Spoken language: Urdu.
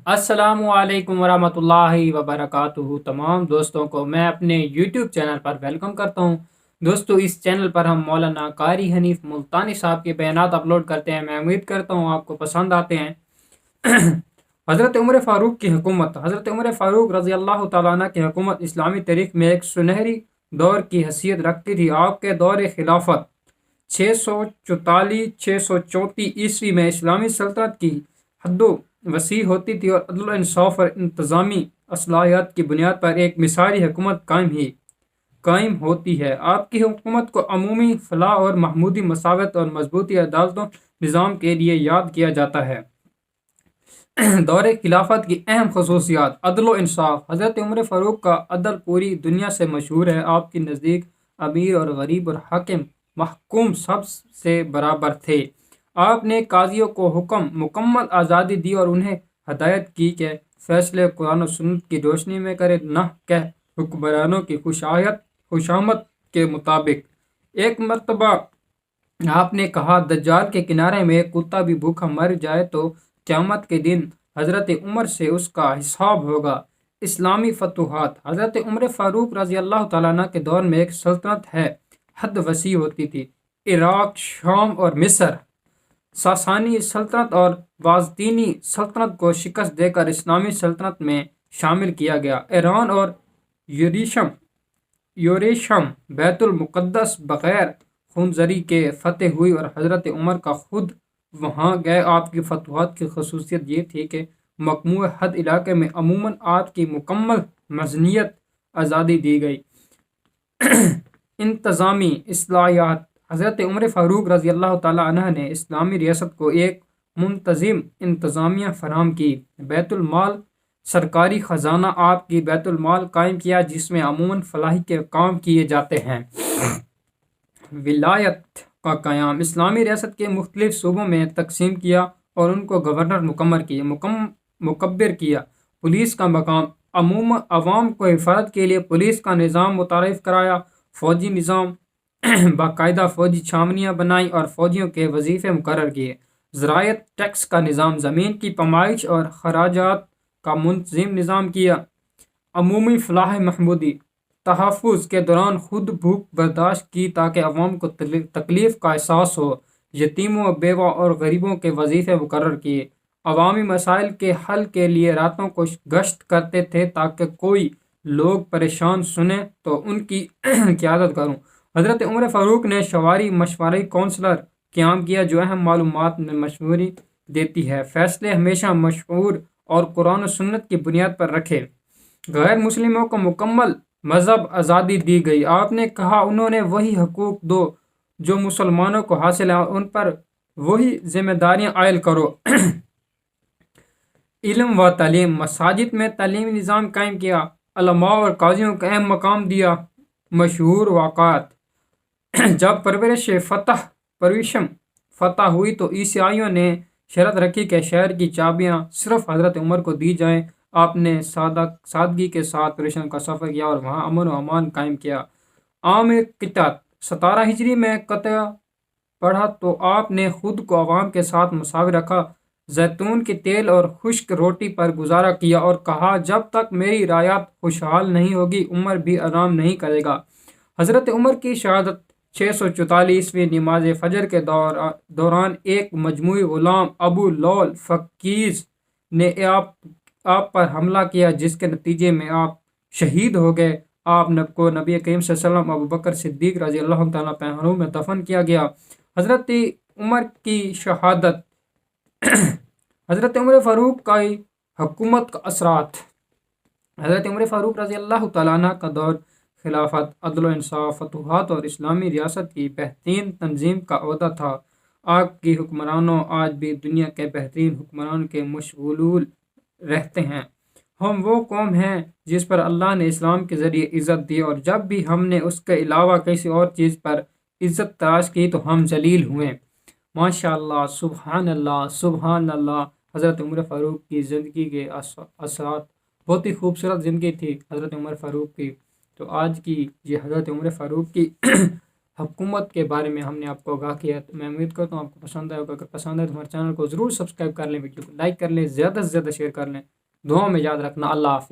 السلام علیکم ورحمۃ اللہ وبرکاتہ تمام دوستوں کو میں اپنے یوٹیوب چینل پر ویلکم کرتا ہوں۔ دوستو، اس چینل پر ہم مولانا قاری حنیف ملتانی صاحب کے بیانات اپلوڈ کرتے ہیں۔ میں امید کرتا ہوں آپ کو پسند آتے ہیں۔ حضرت عمر فاروق کی حکومت۔ حضرت عمر فاروق رضی اللہ تعالیٰ عنہ کی حکومت اسلامی تاریخ میں ایک سنہری دور کی حیثیت رکھتی تھی۔ آپ کے دور خلافت 634 عیسوی میں اسلامی سلطنت کی حد و وسیع ہوتی تھی اور عدل و انصاف اور انتظامی اصلاحات کی بنیاد پر ایک مثالی حکومت قائم ہوتی ہے۔ آپ کی حکومت کو عمومی فلاح اور محمودی مساوات اور مضبوطی عدالت و نظام کے لیے یاد کیا جاتا ہے۔ دور خلافت کی اہم خصوصیات: عدل و انصاف۔ حضرت عمر فاروق کا عدل پوری دنیا سے مشہور ہے۔ آپ کے نزدیک امیر اور غریب اور حاکم محکوم سب سے برابر تھے۔ آپ نے قاضیوں کو مکمل آزادی دی اور انہیں ہدایت کی کہ فیصلے قرآن و سنت کی روشنی میں کرے، نہ کہ حکمرانوں کی خوشامد کے مطابق۔ ایک مرتبہ آپ نے کہا، دجال کے کنارے میں ایک کتا بھی بھوکا مر جائے تو قیامت کے دن حضرت عمر سے اس کا حساب ہوگا۔ اسلامی فتوحات۔ حضرت عمر فاروق رضی اللہ تعالیٰ عنہ کے دور میں ایک سلطنت ہے حد وسیع ہوتی تھی۔ عراق، شام اور مصر، ساسانی سلطنت اور بازنطینی سلطنت کو شکست دے کر اسلامی سلطنت میں شامل کیا گیا۔ ایران اور یوریشم، بیت المقدس بغیر خونزری کے فتح ہوئی اور حضرت عمر کا خود وہاں گئے۔ آپ کی فتوحات کی خصوصیت یہ تھی کہ مقموعہ حد علاقے میں عموماً آپ کی مکمل مدنیت آزادی دی گئی۔ انتظامی اصلاحات۔ حضرت عمر فاروق رضی اللہ تعالیٰ عنہ نے اسلامی ریاست کو ایک منتظم انتظامیہ فراہم کی۔ بیت المال، سرکاری خزانہ، آپ کی بیت المال قائم کیا جس میں عموماً فلاحی کے کام کیے جاتے ہیں۔ ولایت کا قیام۔ اسلامی ریاست کے مختلف صوبوں میں تقسیم کیا اور ان کو گورنر مقرر کیا۔ پولیس کا مقام۔ عوام کو حفاظت کے لیے پولیس کا نظام متعارف کرایا۔ فوجی نظام۔ باقاعدہ فوجی چھاونیاں بنائیں اور فوجیوں کے وظیفے مقرر کیے۔ زراعت، ٹیکس کا نظام، زمین کی پیمائش اور خراجات کا منتظم نظام کیا۔ عمومی فلاح محمودی۔ تحفظ کے دوران خود بھوک برداشت کی تاکہ عوام کو تکلیف کا احساس ہو۔ یتیموں، بیوہ اور غریبوں کے وظیفے مقرر کیے۔ عوامی مسائل کے حل کے لیے راتوں کو گشت کرتے تھے تاکہ کوئی لوگ پریشان سنیں تو ان کی قیادت کروں۔ حضرت عمر فاروق نے مشورتی کونسلر قیام کیا جو اہم معلومات میں مشورے دیتی ہے۔ فیصلے ہمیشہ مشہور اور قرآن و سنت کی بنیاد پر رکھے۔ غیر مسلموں کو مکمل مذہب آزادی دی گئی۔ آپ نے کہا، انہوں نے وہی حقوق دو جو مسلمانوں کو حاصل ہیں اور ان پر وہی ذمہ داریاں عائد کرو۔ علم و تعلیم۔ مساجد میں تعلیمی نظام قائم کیا۔ علماء اور قاضیوں کو اہم مقام دیا۔ مشہور واقعات۔ جب پرویشم فتح ہوئی تو عیسائیوں نے شرط رکھی کہ شہر کی چابیاں صرف حضرت عمر کو دی جائیں۔ آپ نے سادگی کے ساتھ پرویشم کا سفر کیا اور وہاں امن و امان قائم کیا۔ عام قطعت۔ 17 ہجری میں قطع پڑھا تو آپ نے خود کو عوام کے ساتھ مساوی رکھا۔ زیتون کے تیل اور خشک روٹی پر گزارا کیا اور کہا، جب تک میری رعیت خوشحال نہیں ہوگی عمر بھی آرام نہیں کرے گا۔ حضرت عمر کی شہادت 644 عیسوی نماز فجر کے دوران ایک مجموعی غلام ابو لول فقیز نے آپ پر حملہ کیا جس کے نتیجے میں آپ شہید ہو گئے۔ آپ کو نبی کریم صلی اللہ علیہ وسلم ابو بکر صدیق رضی اللہ تعالیٰ عنہ میں دفن کیا گیا۔ حضرت عمر کی شہادت۔ حضرت عمر فاروق کی حکومت کا اثرات۔ حضرت عمر فاروق رضی اللہ تعالیٰ عنہ کا دور خلافت، عدل و انصاف، فتوحات اور اسلامی ریاست کی بہترین تنظیم کا عہدہ تھا۔ آپ کی حکمرانوں آج بھی دنیا کے بہترین حکمرانوں کے مشغول رہتے ہیں۔ ہم وہ قوم ہیں جس پر اللہ نے اسلام کے ذریعے عزت دی اور جب بھی ہم نے اس کے علاوہ کسی اور چیز پر عزت تلاش کی تو ہم ذلیل ہوئے۔ ماشاءاللہ، سبحان اللہ، سبحان اللہ۔ حضرت عمر فاروق کی زندگی کے اثرات۔ بہت ہی خوبصورت زندگی تھی حضرت عمر فاروق کی۔ تو آج کی یہ حضرت عمر فاروق کی حکومت کے بارے میں ہم نے آپ کو آگاہ کیا۔ میں امید کرتا ہوں آپ کو پسند آئے ہوگا۔ اگر پسند ہے تو ہمارے چینل کو ضرور سبسکرائب کر لیں، ویڈیو کو لائک کر لیں، زیادہ سے زیادہ شیئر کر لیں۔ دعاؤں میں یاد رکھنا۔ اللہ حافظ۔